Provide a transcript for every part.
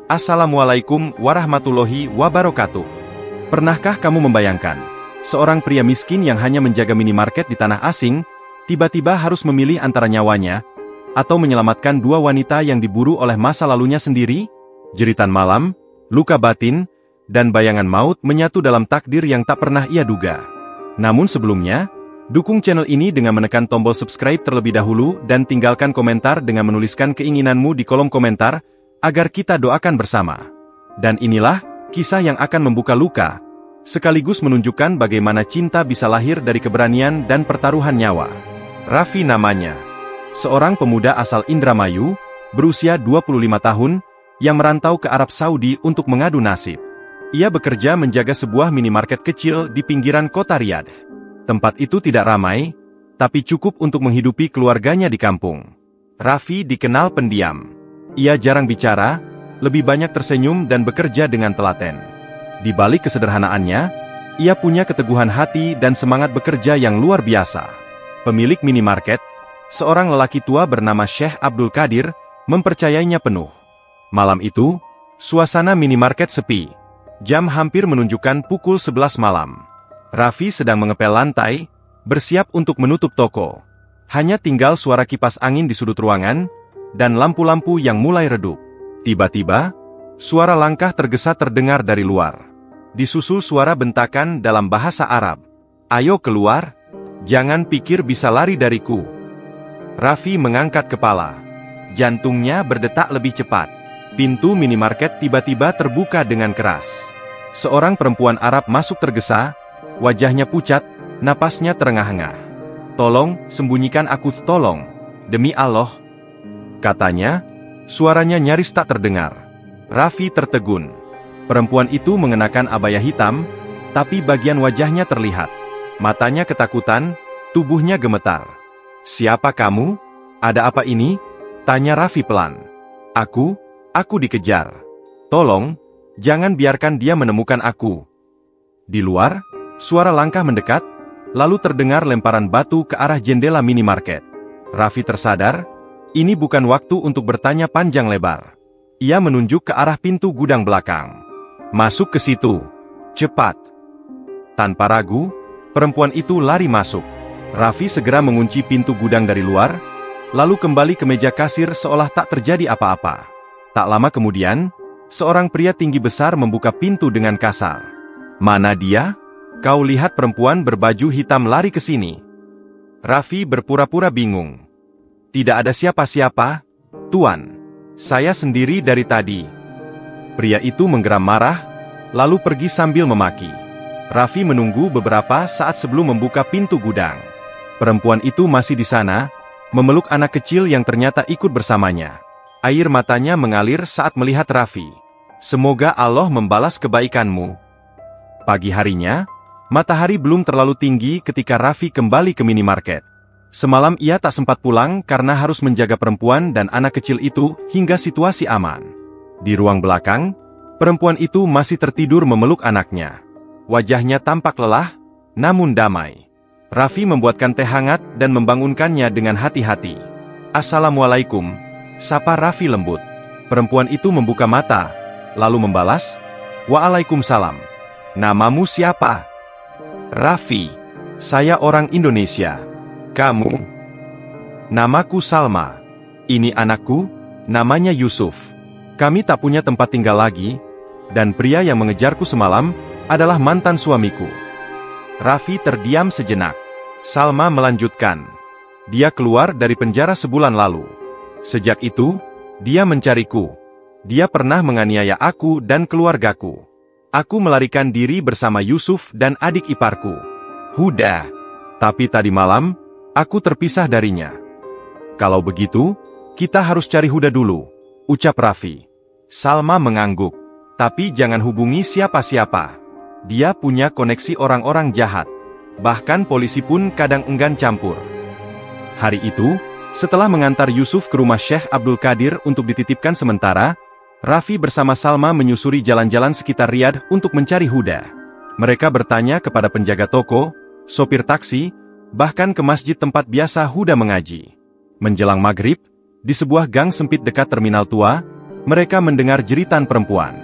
Assalamualaikum warahmatullahi wabarakatuh. Pernahkah kamu membayangkan, seorang pria miskin yang hanya menjaga minimarket di tanah asing, tiba-tiba harus memilih antara nyawanya, atau menyelamatkan dua wanita yang diburu oleh masa lalunya sendiri? Jeritan malam, luka batin, dan bayangan maut menyatu dalam takdir yang tak pernah ia duga. Namun sebelumnya, dukung channel ini dengan menekan tombol subscribe terlebih dahulu dan tinggalkan komentar dengan menuliskan keinginanmu di kolom komentar, agar kita doakan bersama. Dan inilah, kisah yang akan membuka luka, sekaligus menunjukkan bagaimana cinta bisa lahir dari keberanian dan pertaruhan nyawa. Raffi namanya. Seorang pemuda asal Indramayu, berusia 25 tahun, yang merantau ke Arab Saudi untuk mengadu nasib. Ia bekerja menjaga sebuah minimarket kecil di pinggiran kota Riyadh. Tempat itu tidak ramai, tapi cukup untuk menghidupi keluarganya di kampung. Raffi dikenal pendiam. Ia jarang bicara, lebih banyak tersenyum dan bekerja dengan telaten. Di balik kesederhanaannya, ia punya keteguhan hati dan semangat bekerja yang luar biasa. Pemilik minimarket, seorang lelaki tua bernama Syekh Abdul Qadir, mempercayainya penuh. Malam itu, suasana minimarket sepi. Jam hampir menunjukkan pukul 11 malam. Raffi sedang mengepel lantai, bersiap untuk menutup toko. Hanya tinggal suara kipas angin di sudut ruangan, dan lampu-lampu yang mulai redup. Tiba-tiba, suara langkah tergesa terdengar dari luar. Disusul suara bentakan dalam bahasa Arab. "Ayo keluar, jangan pikir bisa lari dariku." Raffi mengangkat kepala. Jantungnya berdetak lebih cepat. Pintu minimarket tiba-tiba terbuka dengan keras. Seorang perempuan Arab masuk tergesa, wajahnya pucat, napasnya terengah-engah. "Tolong, sembunyikan aku, tolong. Demi Allah," katanya, suaranya nyaris tak terdengar. Raffi tertegun. Perempuan itu mengenakan abaya hitam, tapi bagian wajahnya terlihat. Matanya ketakutan, tubuhnya gemetar. "Siapa kamu? Ada apa ini?" tanya Raffi pelan. Aku dikejar. Tolong, jangan biarkan dia menemukan aku." Di luar, suara langkah mendekat, lalu terdengar lemparan batu ke arah jendela minimarket. Raffi tersadar, ini bukan waktu untuk bertanya panjang lebar. Ia menunjuk ke arah pintu gudang belakang. "Masuk ke situ. Cepat." Tanpa ragu, perempuan itu lari masuk. Raffi segera mengunci pintu gudang dari luar, lalu kembali ke meja kasir seolah tak terjadi apa-apa. Tak lama kemudian, seorang pria tinggi besar membuka pintu dengan kasar. "Mana dia?" "Kau lihat perempuan berbaju hitam lari ke sini." Raffi berpura-pura bingung. "Tidak ada siapa-siapa, Tuan. Saya sendiri dari tadi." Pria itu menggeram marah, lalu pergi sambil memaki. Raffi menunggu beberapa saat sebelum membuka pintu gudang. Perempuan itu masih di sana, memeluk anak kecil yang ternyata ikut bersamanya. Air matanya mengalir saat melihat Raffi. "Semoga Allah membalas kebaikanmu." Pagi harinya, matahari belum terlalu tinggi ketika Raffi kembali ke minimarket. Semalam ia tak sempat pulang karena harus menjaga perempuan dan anak kecil itu hingga situasi aman. Di ruang belakang, perempuan itu masih tertidur memeluk anaknya. Wajahnya tampak lelah, namun damai. Raffi membuatkan teh hangat dan membangunkannya dengan hati-hati. "Assalamualaikum," sapa Raffi lembut. Perempuan itu membuka mata, lalu membalas, "Waalaikumsalam. Namamu siapa?" "Raffi. Saya orang Indonesia. Kamu?" "Namaku Salma. Ini anakku, namanya Yusuf. Kami tak punya tempat tinggal lagi, dan pria yang mengejarku semalam adalah mantan suamiku." Raffi terdiam sejenak. Salma melanjutkan, "Dia keluar dari penjara sebulan lalu. Sejak itu, dia mencariku. Dia pernah menganiaya aku dan keluargaku. Aku melarikan diri bersama Yusuf dan adik iparku, Huda. Tapi tadi malam, aku terpisah darinya." "Kalau begitu, kita harus cari Huda dulu," ucap Raffi. Salma mengangguk. "Tapi jangan hubungi siapa-siapa. Dia punya koneksi orang-orang jahat. Bahkan polisi pun kadang enggan campur." Hari itu, setelah mengantar Yusuf ke rumah Syekh Abdul Qadir untuk dititipkan sementara, Raffi bersama Salma menyusuri jalan-jalan sekitar Riyadh untuk mencari Huda. Mereka bertanya kepada penjaga toko, sopir taksi, bahkan ke masjid tempat biasa Huda mengaji. Menjelang maghrib, di sebuah gang sempit dekat terminal tua, Mereka mendengar jeritan perempuan.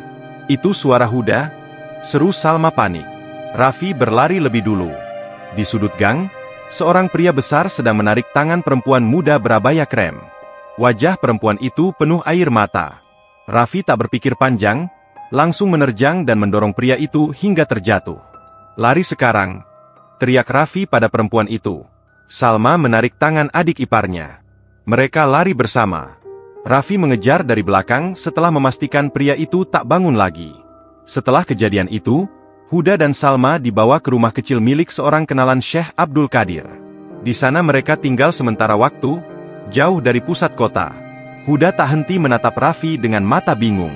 "Itu suara Huda?" seru Salma panik. Raffi berlari lebih dulu. Di sudut gang, seorang pria besar sedang menarik tangan perempuan muda berabaya krem. Wajah perempuan itu penuh air mata. Raffi tak berpikir panjang, langsung menerjang dan mendorong pria itu hingga terjatuh. "Lari sekarang!" teriak Raffi pada perempuan itu. Salma menarik tangan adik iparnya. Mereka lari bersama. Raffi mengejar dari belakang setelah memastikan pria itu tak bangun lagi. Setelah kejadian itu, Huda dan Salma dibawa ke rumah kecil milik seorang kenalan Syekh Abdul Qadir. Di sana mereka tinggal sementara waktu, jauh dari pusat kota. Huda tak henti menatap Raffi dengan mata bingung.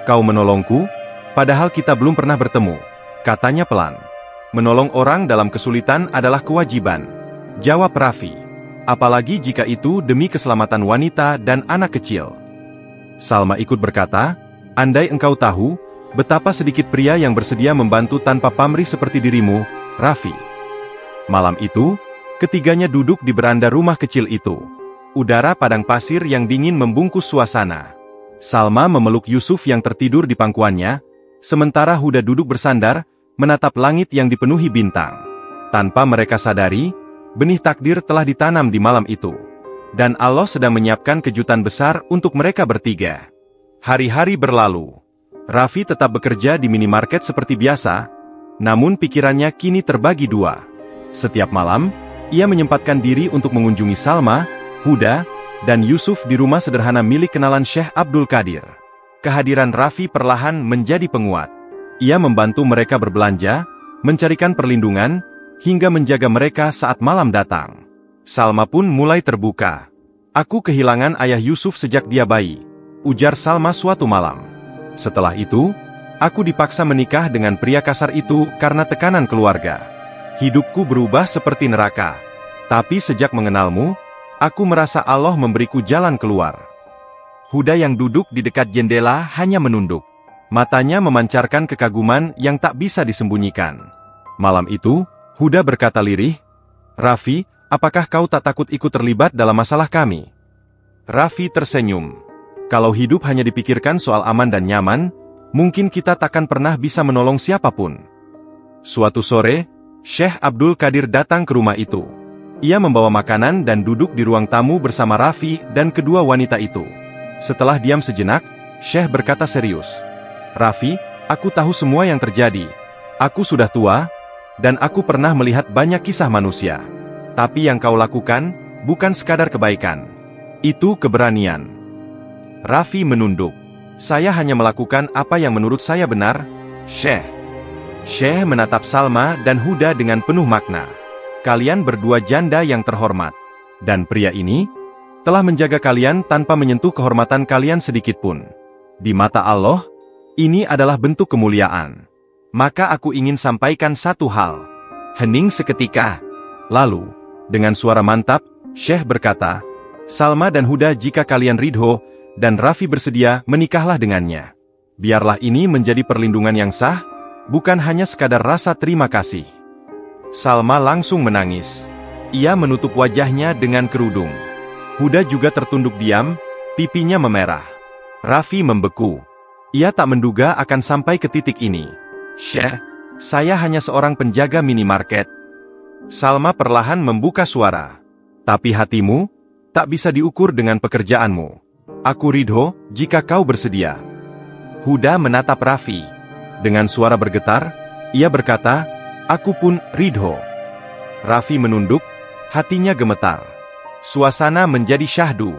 "Kau menolongku, padahal kita belum pernah bertemu," katanya pelan. "Menolong orang dalam kesulitan adalah kewajiban," jawab Raffi. "Apalagi jika itu demi keselamatan wanita dan anak kecil." Salma ikut berkata, "Andai engkau tahu, betapa sedikit pria yang bersedia membantu tanpa pamrih seperti dirimu, Raffi." Malam itu, ketiganya duduk di beranda rumah kecil itu. Udara padang pasir yang dingin membungkus suasana. Salma memeluk Yusuf yang tertidur di pangkuannya, sementara Huda duduk bersandar, menatap langit yang dipenuhi bintang. Tanpa mereka sadari, benih takdir telah ditanam di malam itu. Dan Allah sedang menyiapkan kejutan besar untuk mereka bertiga. Hari-hari berlalu. Raffi tetap bekerja di minimarket seperti biasa, namun pikirannya kini terbagi dua. Setiap malam, ia menyempatkan diri untuk mengunjungi Salma, Huda, dan Yusuf di rumah sederhana milik kenalan Syekh Abdul Qadir. Kehadiran Raffi perlahan menjadi penguat. Ia membantu mereka berbelanja, mencarikan perlindungan, hingga menjaga mereka saat malam datang. Salma pun mulai terbuka. "Aku kehilangan ayah Yusuf sejak dia bayi," ujar Salma suatu malam. "Setelah itu, aku dipaksa menikah dengan pria kasar itu karena tekanan keluarga. Hidupku berubah seperti neraka. Tapi sejak mengenalmu, aku merasa Allah memberiku jalan keluar." Huda yang duduk di dekat jendela hanya menunduk. Matanya memancarkan kekaguman yang tak bisa disembunyikan. Malam itu, Huda berkata lirih, "Raffi, apakah kau tak takut ikut terlibat dalam masalah kami?" Raffi tersenyum. "Kalau hidup hanya dipikirkan soal aman dan nyaman, mungkin kita takkan pernah bisa menolong siapapun." Suatu sore, Syekh Abdul Qadir datang ke rumah itu. Ia membawa makanan dan duduk di ruang tamu bersama Raffi dan kedua wanita itu. Setelah diam sejenak, Syekh berkata serius, "Raffi, aku tahu semua yang terjadi. Aku sudah tua, dan aku pernah melihat banyak kisah manusia. Tapi yang kau lakukan, bukan sekadar kebaikan. Itu keberanian." Raffi menunduk. "Saya hanya melakukan apa yang menurut saya benar, Syekh." Syekh menatap Salma dan Huda dengan penuh makna. "Kalian berdua janda yang terhormat. Dan pria ini telah menjaga kalian tanpa menyentuh kehormatan kalian sedikitpun. Di mata Allah, ini adalah bentuk kemuliaan. Maka aku ingin sampaikan satu hal." Hening seketika. Lalu, dengan suara mantap, Syekh berkata, "Salma dan Huda, jika kalian ridho, dan Raffi bersedia, menikahlah dengannya. Biarlah ini menjadi perlindungan yang sah, bukan hanya sekadar rasa terima kasih." Salma langsung menangis. Ia menutup wajahnya dengan kerudung. Huda juga tertunduk diam, pipinya memerah. Raffi membeku. Ia tak menduga akan sampai ke titik ini. "Syekh, saya hanya seorang penjaga minimarket." Salma perlahan membuka suara. "Tapi hatimu tak bisa diukur dengan pekerjaanmu. Aku ridho jika kau bersedia." Huda menatap Raffi. Dengan suara bergetar, ia berkata, "Aku pun ridho." Raffi menunduk, hatinya gemetar. Suasana menjadi syahdu.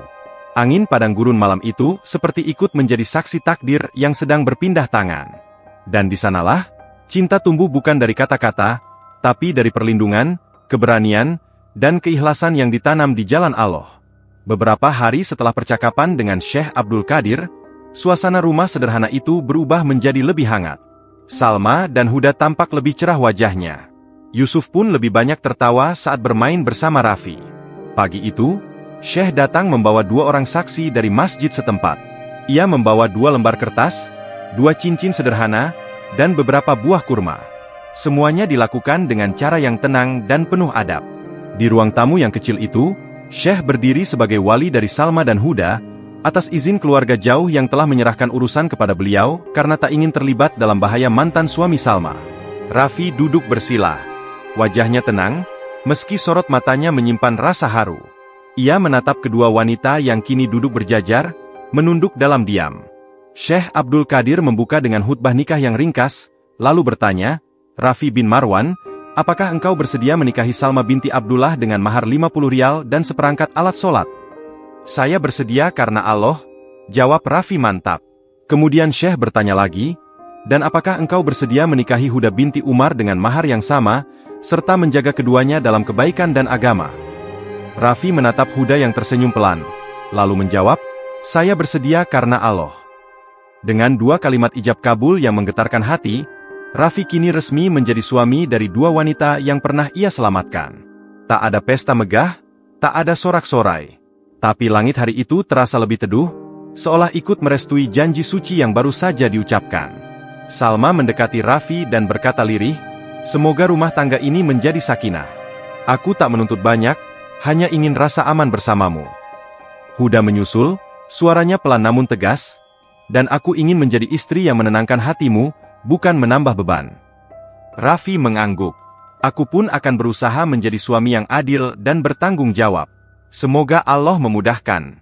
Angin padang gurun malam itu seperti ikut menjadi saksi takdir yang sedang berpindah tangan. Dan di sanalah, cinta tumbuh bukan dari kata-kata, tapi dari perlindungan, keberanian, dan keikhlasan yang ditanam di jalan Allah. Beberapa hari setelah percakapan dengan Syekh Abdul Qadir, suasana rumah sederhana itu berubah menjadi lebih hangat. Salma dan Huda tampak lebih cerah wajahnya. Yusuf pun lebih banyak tertawa saat bermain bersama Raffi. Pagi itu, Syekh datang membawa 2 orang saksi dari masjid setempat. Ia membawa 2 lembar kertas, 2 cincin sederhana, dan beberapa buah kurma. Semuanya dilakukan dengan cara yang tenang dan penuh adab. Di ruang tamu yang kecil itu, Syekh berdiri sebagai wali dari Salma dan Huda, Atas izin keluarga jauh yang telah menyerahkan urusan kepada beliau karena tak ingin terlibat dalam bahaya mantan suami Salma. Raffi duduk bersila. Wajahnya tenang, meski sorot matanya menyimpan rasa haru. Ia menatap kedua wanita yang kini duduk berjajar, menunduk dalam diam. Syekh Abdul Qadir membuka dengan khutbah nikah yang ringkas, lalu bertanya, "Raffi bin Marwan, apakah engkau bersedia menikahi Salma binti Abdullah dengan mahar 50 rial dan seperangkat alat sholat?" "Saya bersedia karena Allah," jawab Raffi mantap. Kemudian Syekh bertanya lagi, "Dan apakah engkau bersedia menikahi Huda binti Umar dengan mahar yang sama, serta menjaga keduanya dalam kebaikan dan agama?" Raffi menatap Huda yang tersenyum pelan, lalu menjawab, "Saya bersedia karena Allah." Dengan dua kalimat ijab kabul yang menggetarkan hati, Raffi kini resmi menjadi suami dari dua wanita yang pernah ia selamatkan. Tak ada pesta megah, tak ada sorak-sorai. Tapi langit hari itu terasa lebih teduh, seolah ikut merestui janji suci yang baru saja diucapkan. Salma mendekati Raffi dan berkata lirih, "Semoga rumah tangga ini menjadi sakinah. Aku tak menuntut banyak, hanya ingin rasa aman bersamamu." Huda menyusul, suaranya pelan namun tegas, "Dan aku ingin menjadi istri yang menenangkan hatimu, bukan menambah beban." Raffi mengangguk. "Aku pun akan berusaha menjadi suami yang adil dan bertanggung jawab. Semoga Allah memudahkan."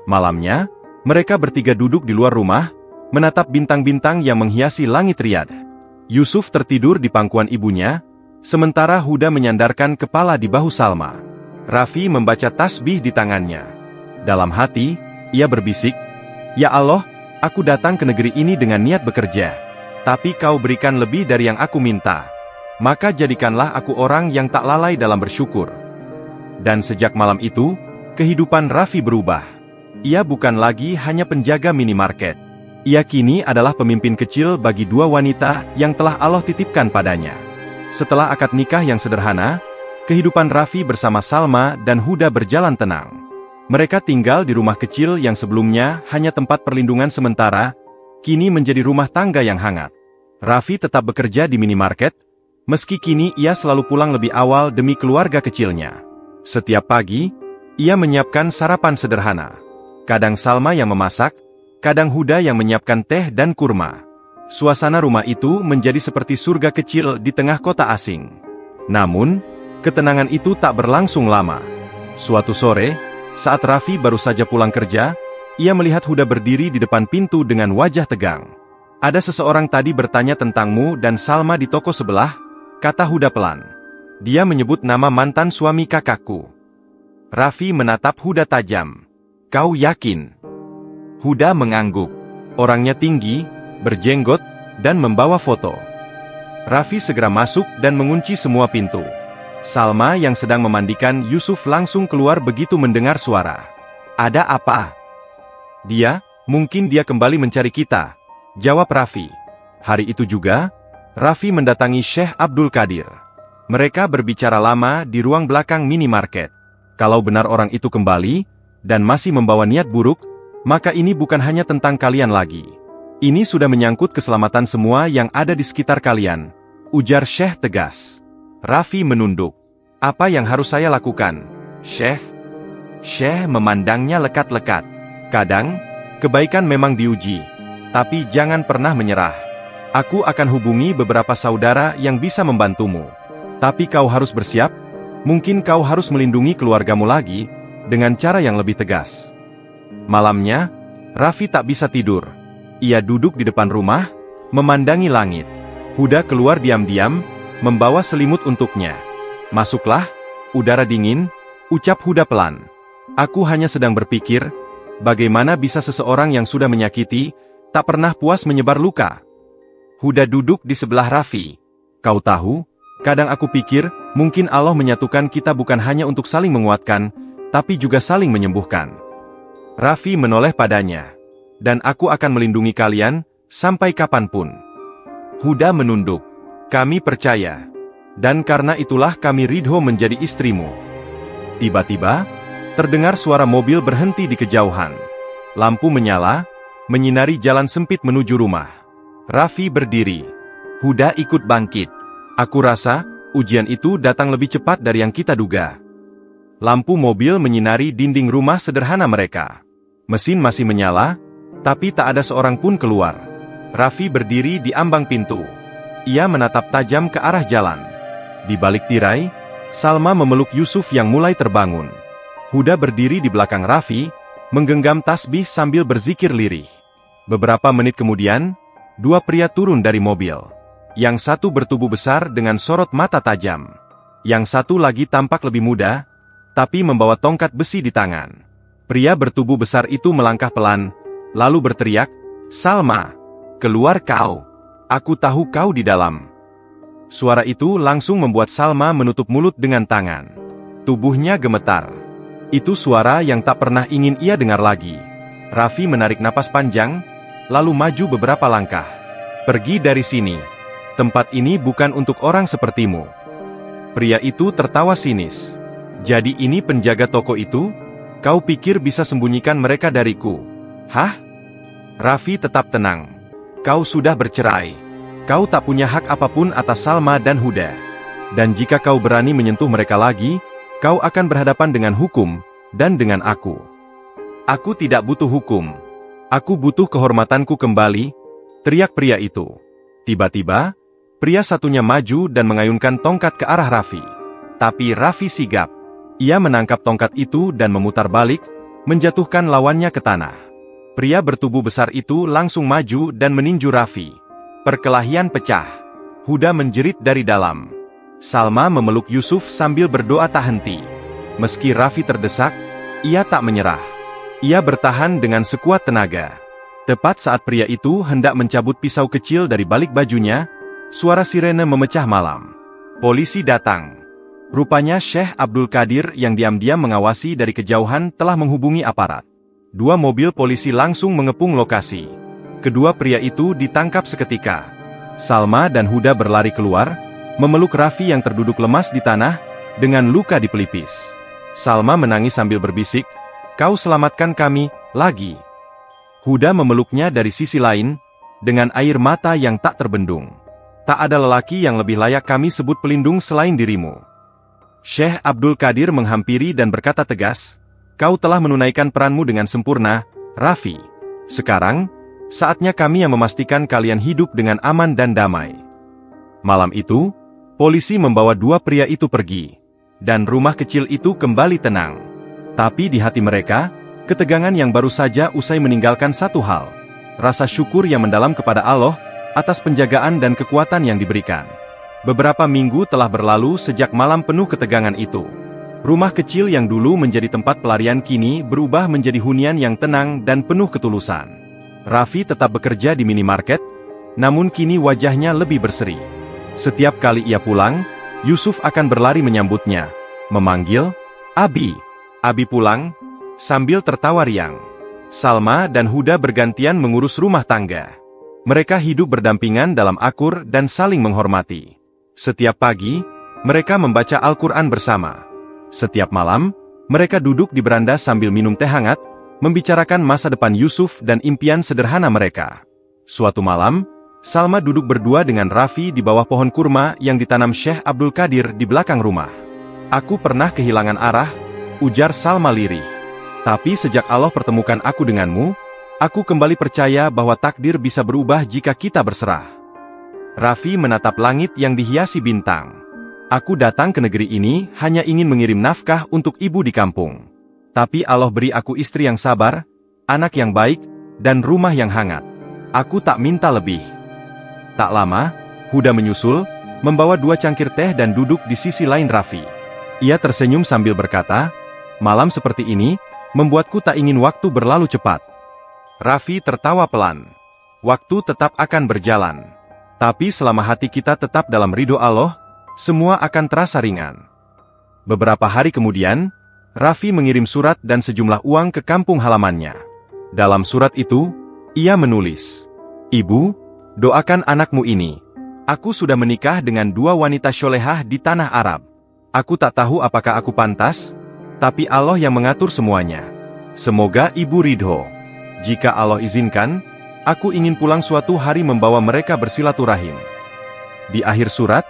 Malamnya, mereka bertiga duduk di luar rumah, menatap bintang-bintang yang menghiasi langit Riyadh. Yusuf tertidur di pangkuan ibunya, sementara Huda menyandarkan kepala di bahu Salma. Raffi membaca tasbih di tangannya. Dalam hati, ia berbisik, "Ya Allah, aku datang ke negeri ini dengan niat bekerja. Tapi kau berikan lebih dari yang aku minta. Maka jadikanlah aku orang yang tak lalai dalam bersyukur." Dan sejak malam itu, kehidupan Raffi berubah. Ia bukan lagi hanya penjaga minimarket. Ia kini adalah pemimpin kecil bagi dua wanita yang telah Allah titipkan padanya. Setelah akad nikah yang sederhana, kehidupan Raffi bersama Salma dan Huda berjalan tenang. Mereka tinggal di rumah kecil yang sebelumnya hanya tempat perlindungan sementara, kini menjadi rumah tangga yang hangat. Raffi tetap bekerja di minimarket, meski kini ia selalu pulang lebih awal demi keluarga kecilnya. Setiap pagi, ia menyiapkan sarapan sederhana. Kadang Salma yang memasak, kadang Huda yang menyiapkan teh dan kurma. Suasana rumah itu menjadi seperti surga kecil di tengah kota asing. Namun, ketenangan itu tak berlangsung lama. Suatu sore, saat Raffi baru saja pulang kerja, ia melihat Huda berdiri di depan pintu dengan wajah tegang. "Ada seseorang tadi bertanya tentangmu dan Salma di toko sebelah," kata Huda pelan. "Dia menyebut nama mantan suami kakakku." Raffi menatap Huda tajam. "Kau yakin?" Huda mengangguk. Orangnya tinggi, berjenggot, dan membawa foto. Raffi segera masuk dan mengunci semua pintu. Salma yang sedang memandikan Yusuf langsung keluar begitu mendengar suara. "Ada apa?" Mungkin dia kembali mencari kita," jawab Raffi. Hari itu juga, Raffi mendatangi Syekh Abdul Qadir. Mereka berbicara lama di ruang belakang minimarket. Kalau benar orang itu kembali, dan masih membawa niat buruk, maka ini bukan hanya tentang kalian lagi. Ini sudah menyangkut keselamatan semua yang ada di sekitar kalian, ujar Syekh tegas. Raffi menunduk. "Apa yang harus saya lakukan, Syekh?" Syekh memandangnya lekat-lekat. "Kadang, kebaikan memang diuji, tapi jangan pernah menyerah. Aku akan hubungi beberapa saudara yang bisa membantumu. Tapi kau harus bersiap, mungkin kau harus melindungi keluargamu lagi, dengan cara yang lebih tegas." Malamnya, Raffi tak bisa tidur. Ia duduk di depan rumah, memandangi langit. Huda keluar diam-diam, membawa selimut untuknya. "Masuklah, udara dingin," ucap Huda pelan. "Aku hanya sedang berpikir, bagaimana bisa seseorang yang sudah menyakiti, tak pernah puas menyebar luka." Huda duduk di sebelah Raffi. "Kau tahu, kadang aku pikir, mungkin Allah menyatukan kita bukan hanya untuk saling menguatkan, tapi juga saling menyembuhkan." Raffi menoleh padanya. "Dan aku akan melindungi kalian, sampai kapanpun." Huda menunduk. "Kami percaya. Dan karena itulah kami ridho menjadi istrimu." Tiba-tiba, terdengar suara mobil berhenti di kejauhan. Lampu menyala, menyinari jalan sempit menuju rumah. Raffi berdiri. Huda ikut bangkit. "Aku rasa, ujian itu datang lebih cepat dari yang kita duga." Lampu mobil menyinari dinding rumah sederhana mereka. Mesin masih menyala, tapi tak ada seorang pun keluar. Raffi berdiri di ambang pintu. Ia menatap tajam ke arah jalan. Di balik tirai, Salma memeluk Yusuf yang mulai terbangun. Huda berdiri di belakang Raffi, menggenggam tasbih sambil berzikir lirih. Beberapa menit kemudian, dua pria turun dari mobil. Yang satu bertubuh besar dengan sorot mata tajam. Yang satu lagi tampak lebih muda, tapi membawa tongkat besi di tangan. Pria bertubuh besar itu melangkah pelan, lalu berteriak, "Salma, keluar kau. Aku tahu kau di dalam." Suara itu langsung membuat Salma menutup mulut dengan tangan. Tubuhnya gemetar. Itu suara yang tak pernah ingin ia dengar lagi. Raffi menarik napas panjang, lalu maju beberapa langkah. "Pergi dari sini. Tempat ini bukan untuk orang sepertimu." Pria itu tertawa sinis. "Jadi ini penjaga toko itu? Kau pikir bisa sembunyikan mereka dariku? Hah?" Raffi tetap tenang. "Kau sudah bercerai. Kau tak punya hak apapun atas Salma dan Huda. Dan jika kau berani menyentuh mereka lagi, kau akan berhadapan dengan hukum, dan dengan aku." "Aku tidak butuh hukum. Aku butuh kehormatanku kembali," teriak pria itu. Tiba-tiba, pria satunya maju dan mengayunkan tongkat ke arah Raffi. Tapi Raffi sigap. Ia menangkap tongkat itu dan memutar balik, menjatuhkan lawannya ke tanah. Pria bertubuh besar itu langsung maju dan meninju Raffi. Perkelahian pecah. Huda menjerit dari dalam. Salma memeluk Yusuf sambil berdoa tak henti. Meski Raffi terdesak, ia tak menyerah. Ia bertahan dengan sekuat tenaga. Tepat saat pria itu hendak mencabut pisau kecil dari balik bajunya, suara sirene memecah malam. Polisi datang. Rupanya Syekh Abdul Qadir yang diam-diam mengawasi dari kejauhan telah menghubungi aparat. Dua mobil polisi langsung mengepung lokasi. Kedua pria itu ditangkap seketika. Salma dan Huda berlari keluar, memeluk Raffi yang terduduk lemas di tanah, dengan luka di pelipis. Salma menangis sambil berbisik, "Kau selamatkan kami, lagi." Huda memeluknya dari sisi lain, dengan air mata yang tak terbendung. "Tak ada lelaki yang lebih layak kami sebut pelindung selain dirimu." Syekh Abdul Qadir menghampiri dan berkata tegas, "Kau telah menunaikan peranmu dengan sempurna, Raffi. Sekarang, saatnya kami yang memastikan kalian hidup dengan aman dan damai." Malam itu, polisi membawa dua pria itu pergi, dan rumah kecil itu kembali tenang. Tapi di hati mereka, ketegangan yang baru saja usai meninggalkan satu hal, rasa syukur yang mendalam kepada Allah, atas penjagaan dan kekuatan yang diberikan. Beberapa minggu telah berlalu sejak malam penuh ketegangan itu. Rumah kecil yang dulu menjadi tempat pelarian kini berubah menjadi hunian yang tenang dan penuh ketulusan. Raffi tetap bekerja di minimarket, namun kini wajahnya lebih berseri. Setiap kali ia pulang, Yusuf akan berlari menyambutnya, memanggil, "Abi, Abi pulang," sambil tertawa riang. Salma dan Huda bergantian mengurus rumah tangga. Mereka hidup berdampingan dalam akur dan saling menghormati. Setiap pagi, mereka membaca Al-Quran bersama. Setiap malam, mereka duduk di beranda sambil minum teh hangat, membicarakan masa depan Yusuf dan impian sederhana mereka. Suatu malam, Salma duduk berdua dengan Raffi di bawah pohon kurma yang ditanam Syekh Abdul Qadir di belakang rumah. "Aku pernah kehilangan arah," ujar Salma lirih. "Tapi sejak Allah pertemukan aku denganmu, aku kembali percaya bahwa takdir bisa berubah jika kita berserah." Raffi menatap langit yang dihiasi bintang. "Aku datang ke negeri ini hanya ingin mengirim nafkah untuk ibu di kampung. Tapi Allah beri aku istri yang sabar, anak yang baik, dan rumah yang hangat. Aku tak minta lebih." Tak lama, Huda menyusul, membawa dua cangkir teh dan duduk di sisi lain Raffi. Ia tersenyum sambil berkata, "Malam seperti ini, membuatku tak ingin waktu berlalu cepat." Raffi tertawa pelan. "Waktu tetap akan berjalan. Tapi selama hati kita tetap dalam ridho Allah, semua akan terasa ringan." Beberapa hari kemudian, Raffi mengirim surat dan sejumlah uang ke kampung halamannya. Dalam surat itu, ia menulis, "Ibu, doakan anakmu ini. Aku sudah menikah dengan dua wanita solehah di tanah Arab. Aku tak tahu apakah aku pantas, tapi Allah yang mengatur semuanya. Semoga ibu ridho. Jika Allah izinkan, aku ingin pulang suatu hari membawa mereka bersilaturahim." Di akhir surat,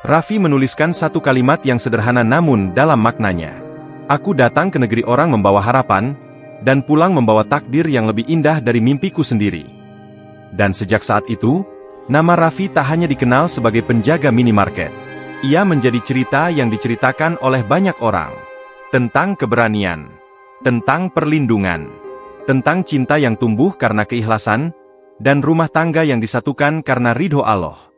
Raffi menuliskan satu kalimat yang sederhana namun dalam maknanya. "Aku datang ke negeri orang membawa harapan, dan pulang membawa takdir yang lebih indah dari mimpiku sendiri. Dan sejak saat itu, nama Raffi tak hanya dikenal sebagai penjaga minimarket. Ia menjadi cerita yang diceritakan oleh banyak orang. Tentang keberanian, tentang perlindungan, tentang cinta yang tumbuh karena keikhlasan, dan rumah tangga yang disatukan karena ridho Allah.